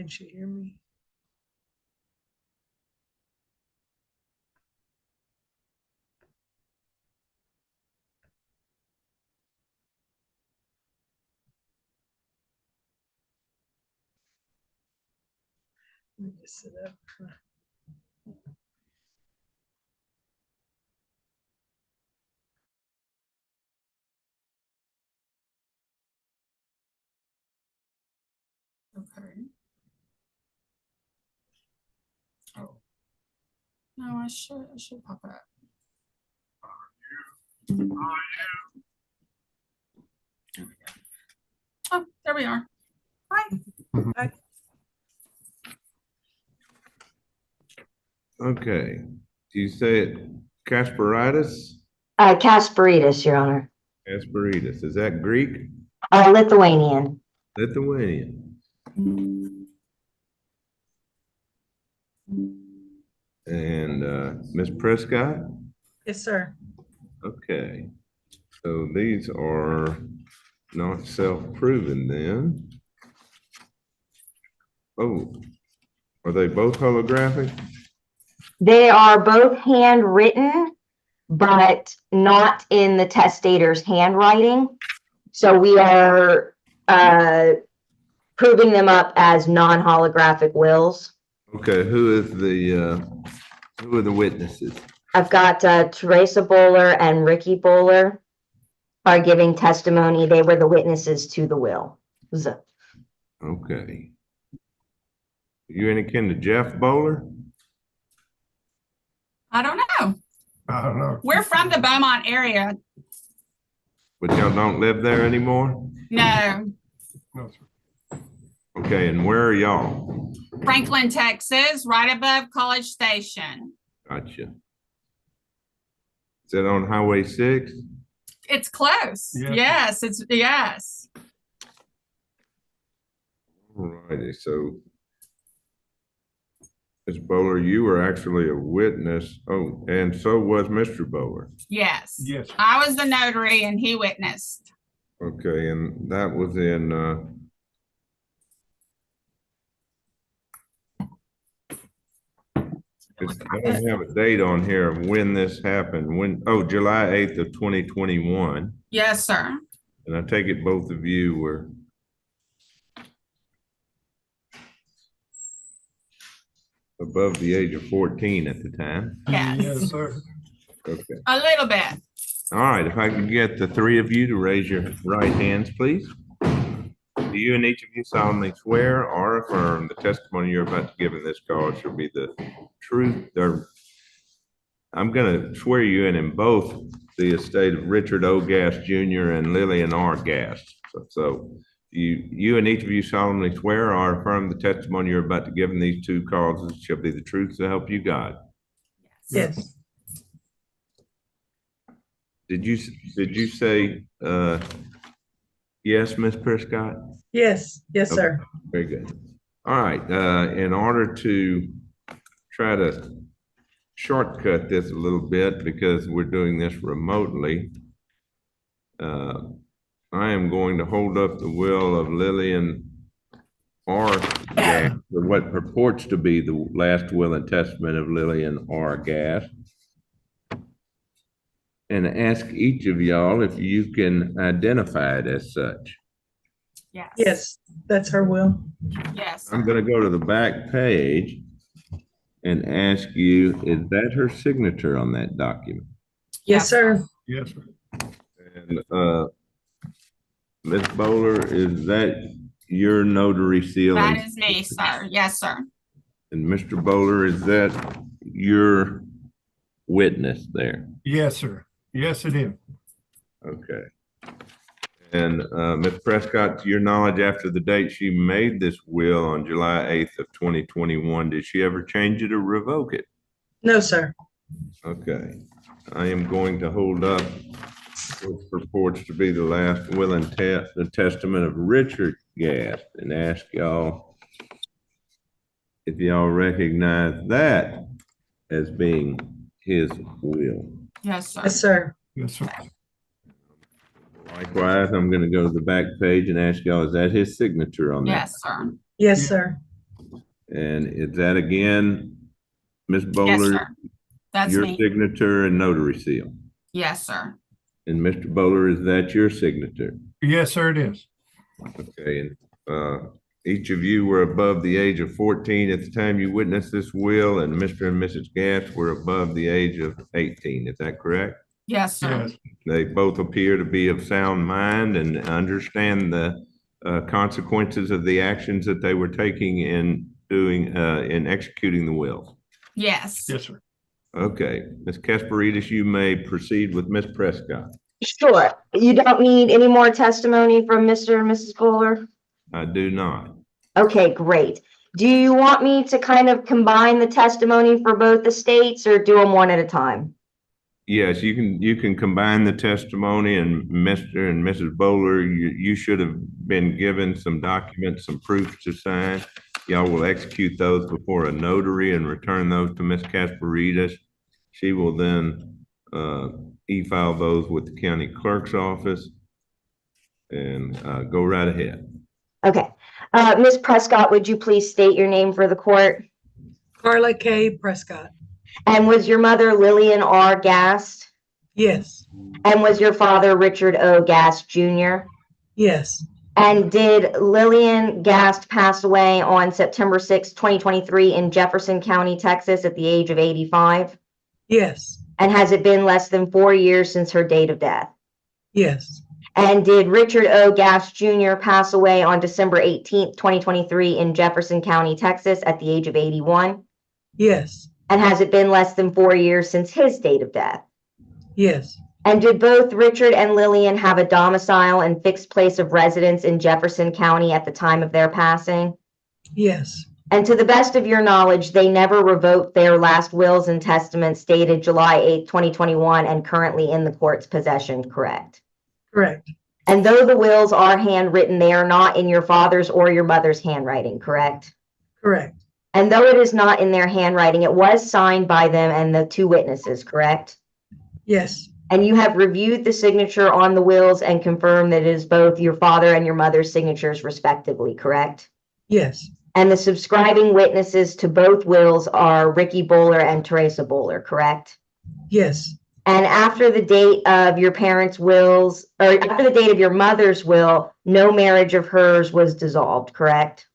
Can she hear me? Let me sit up. Okay. Oh. No, I should pop up. Oh, there we are. Hi. Hi. Okay. Do you say it Kasperitis? Kasparidis, Your Honor. Kasperitis. Is that Greek? Lithuanian. Lithuanian. And Ms. Prescott? Yes, sir. Okay. So these are not self-proven then. Oh, are they both holographic? They are both handwritten, but not in the testator's handwriting. So we are proving them up as non-holographic wills. Okay, who are the witnesses? I've got Teresa Bowler and Ricky Bowler are giving testimony. They were the witnesses to the will. Okay. You any kin to Jeff Bowler? I don't know. I don't know. We're from the Beaumont area. But y'all don't live there anymore? No, No, sir. Okay, and where are y'all? Franklin, Texas, right above College Station. Gotcha. Is that on Highway 6? It's close. Yeah. Yes, yes. Alrighty, so Ms. Bowler, you were actually a witness. Oh, and so was Mr. Bowler. Yes. Yes. I was the notary and he witnessed. Okay, and that was in I don't have a date on here of when this happened. July 8th of 2021. Yes, sir. And I take it both of you were above the age of 14 at the time. Yes. Yes, sir. Okay. A little bit. All right, if I could get the three of you to raise your right hands, please. Do you and each of you solemnly swear or affirm the testimony you're about to give in this call shall be the truth, or I'm going to swear you in both the estate of Richard O. Gass Jr. and Lillian R. Gass. So you and each of you solemnly swear or affirm the testimony you're about to give in these two causes shall be the truth to help you God. Yes. Did you say yes, Ms. Prescott? Yes. Yes, sir. Very good. All right. In order to try to shortcut this a little bit because we're doing this remotely, I am going to hold up the will of Lillian R. Gass, or what purports to be the last will and testament of Lillian R. Gass, and ask each of y'all if you can identify it as such. Yes. Yes, that's her will. Yes. I'm going to go to the back page and ask you, is that her signature on that document? Yes, sir. Yes, sir. And Ms. Bowler, is that your notary seal? That is me, sir. Yes, sir. And Mr. Bowler, is that your witness there? Yes, sir. Yes, it is. Okay. And Ms. Prescott, to your knowledge, after the date she made this will on July 8th of 2021, did she ever change it or revoke it? No, sir. Okay. I am going to hold up what purports to be the last will and testament of Richard Gass and ask y'all if y'all recognize that as being his will. Yes, sir. Yes, sir. Yes, sir. Likewise, I'm going to go to the back page and ask y'all, is that his signature on that? Yes, sir. Yes, sir. And is that again, Ms. Yes, Bowler, sir. That's your me. signature and notary seal? Yes, sir. And Mr. Bowler, is that your signature? Yes, sir, it is. Okay, and each of you were above the age of 14 at the time you witnessed this will, and Mr. and Mrs. Gass were above the age of 18. Is that correct? Yes, sir. Yes, They both appear to be of sound mind and understand the consequences of the actions that they were taking in executing the will. Yes. yes, sir. Okay, Ms. Kasparidis, you may proceed with Ms. Prescott. Sure. You don't need any more testimony from Mr. and Mrs. Fuller? I do not. Okay, great. Do you want me to kind of combine the testimony for both estates or do them one at a time? Yes, you can combine the testimony, and Mr. and Mrs. Bowler, you should have been given some documents, some proofs to sign. Y'all will execute those before a notary and return those to Ms. Kasparidis. She will then e-file those with the county clerk's office and go right ahead. Okay. Ms. Prescott, would you please state your name for the court? Carla K. Prescott. And was your mother Lillian R. Gast? Yes, And was your father Richard O. Gast Jr.? yes, And did Lillian Gast pass away on September 6, 2023 in Jefferson County, Texas at the age of 85? yes, And has it been less than 4 years since her date of death? yes, And did Richard O. Gast Jr. pass away on December 18th, 2023 in Jefferson County, Texas at the age of 81? yes, And has it been less than 4 years since his date of death? yes, And did both Richard and Lillian have a domicile and fixed place of residence in Jefferson County at the time of their passing? yes, And to the best of your knowledge, they never revoked their last wills and testaments dated July 8th, 2021 and currently in the court's possession, correct? correct, And though the wills are handwritten, they are not in your father's or your mother's handwriting, correct? correct, And though it is not in their handwriting, it was signed by them and the two witnesses, correct? yes, And you have reviewed the signature on the wills and confirmed that it is both your father and your mother's signatures respectively, correct? yes, And the subscribing witnesses to both wills are Ricky Bowler and Teresa Bowler, correct? yes, And after the date of your parents' wills, or after the date of your mother's will, no marriage of hers was dissolved, correct?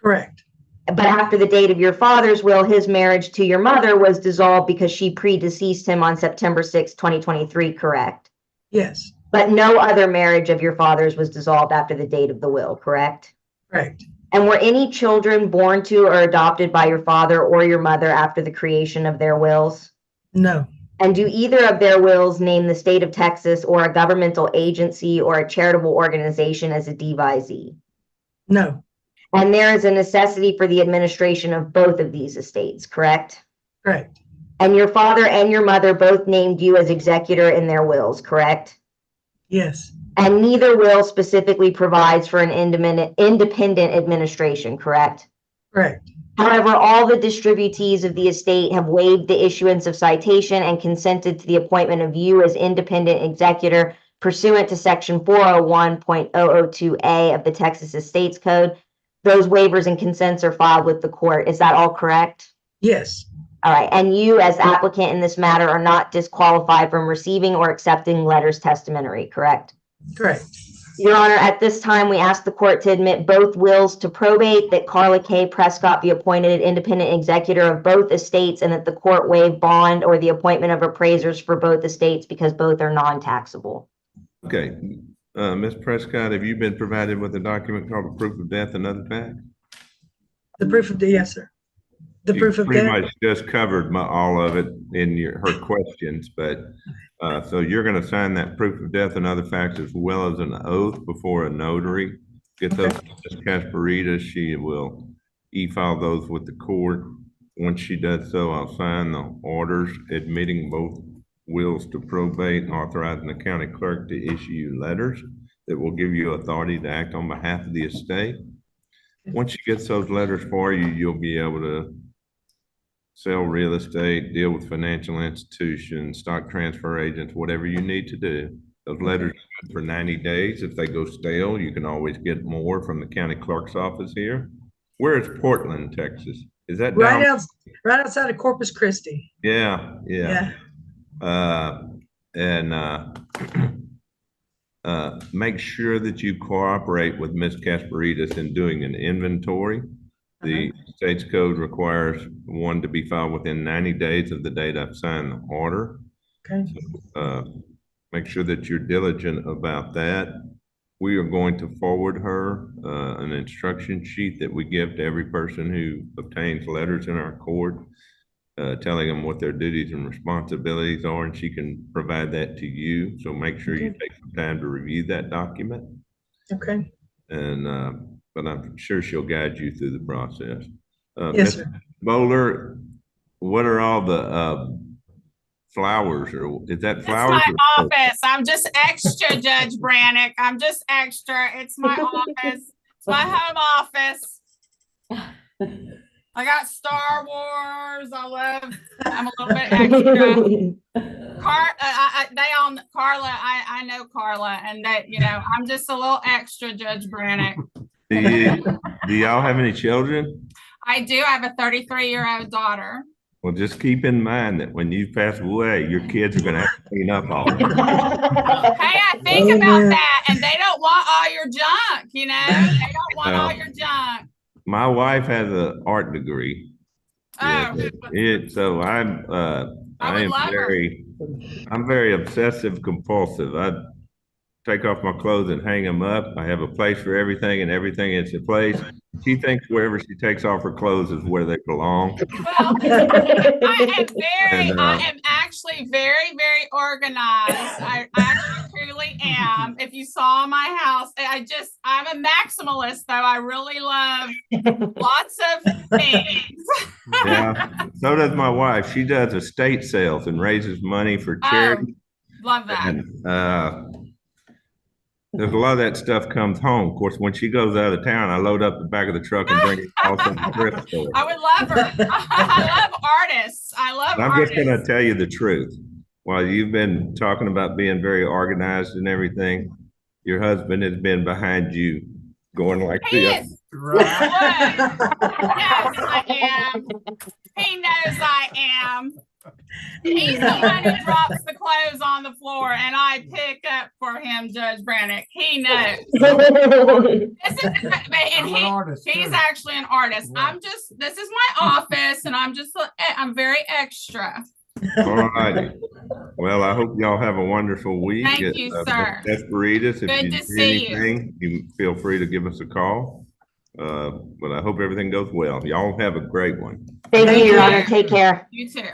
correct, But after the date of your father's will, his marriage to your mother was dissolved because she predeceased him on September 6, 2023, correct? yes, But no other marriage of your father's was dissolved after the date of the will, correct? correct. And were any children born to or adopted by your father or your mother after the creation of their wills? No, And do either of their wills name the state of Texas or a governmental agency or a charitable organization as a devisee? no, And there is a necessity for the administration of both of these estates, correct? correct, And your father and your mother both named you as executor in their wills, correct? yes, And neither will specifically provides for an independent administration, correct? correct, However, all the distributees of the estate have waived the issuance of citation and consented to the appointment of you as independent executor pursuant to section 401.002A of the Texas Estates Code. Those waivers and consents are filed with the court. Is that all correct? yes, All right. And you, as applicant in this matter, are not disqualified from receiving or accepting letters testamentary, correct? correct, Your Honor, at this time, we ask the court to admit both wills to probate, that Carla K. Prescott be appointed independent executor of both estates, and that the court waive bond or the appointment of appraisers for both estates because both are non-taxable. Okay, Ms. Prescott, have you been provided with a document called a proof of death and other facts? the proof of, yes, sir. The You proof of pretty death, much just covered all of it in her questions, but so you're going to sign that proof of death and other facts as well as an oath before a notary. Get those to Ms. Kasparidis. She will e-file those with the court. Once she does so, I'll sign the orders admitting both wills to probate and authorizing the county clerk to issue you letters that will give you authority to act on behalf of the estate. Once she gets those letters for you, you'll be able to sell real estate, deal with financial institutions, stock transfer agents, whatever you need to do. Those letters are good for 90 days. If they go stale, you can always get more from the county clerk's office here. Where is Portland, Texas? Is that Right down? out, right outside of Corpus Christi. Yeah, yeah. And make sure that you cooperate with Ms. Casparitas in doing an inventory. The state's code requires one to be filed within 90 days of the date I've signed the order. Okay. Make sure that you're diligent about that. We are going to forward her an instruction sheet that we give to every person who obtains letters in our court, telling them what their duties and responsibilities are, and she can provide that to you. So make sure you Okay. take some time to review that document. Okay. And but I'm sure she'll guide you through the process. Yes, Ms. sir. Bowler, what are all the flowers, or is that It's flowers? my office. I'm just extra, Judge Brannick. I'm just extra. It's my office. It's my home office. I got Star Wars. I'm a little bit extra. Carla, I know Carla, and that, I'm just a little extra, Judge Brannick. Do y'all have any children? I do. I have a 33-year-old daughter. Well, just keep in mind that when you pass away, your kids are gonna have to clean up all of it. Hey, I think about that, and they don't want all your junk, They don't want all your junk. My wife has an art degree. Oh, So I'm very obsessive compulsive. I take off my clothes and hang them up. I have a place for everything, and everything is a place. She thinks wherever she takes off her clothes is where they belong. well, I am actually very, very organized. I actually truly am. If you saw my house, I'm a maximalist, though. I really love lots of things. Yeah, so does my wife. She does estate sales and raises money for charity. Love that. And, there's a lot of that stuff comes home. Of course, when she goes out of town, I load up the back of the truck and bring it all to the thrift store. I would love her. I love artists. I'm just going to tell you the truth. While you've been talking about being very organized and everything, your husband has been behind you going like this. Right. Yes, I am. He knows I am. He's the one who drops the clothes on the floor, and I pick up for him, Judge Brannick. He knows. He's actually an artist. Yeah. This is my office, and I'm very extra. All righty. Well, I hope y'all have a wonderful week. Thank you, sir. Ms. Casparitas, if Good you to need see you. anything, you feel free to give us a call. But I hope everything goes well. Y'all have a great one. Thank you, Your Honor. Take care. You too.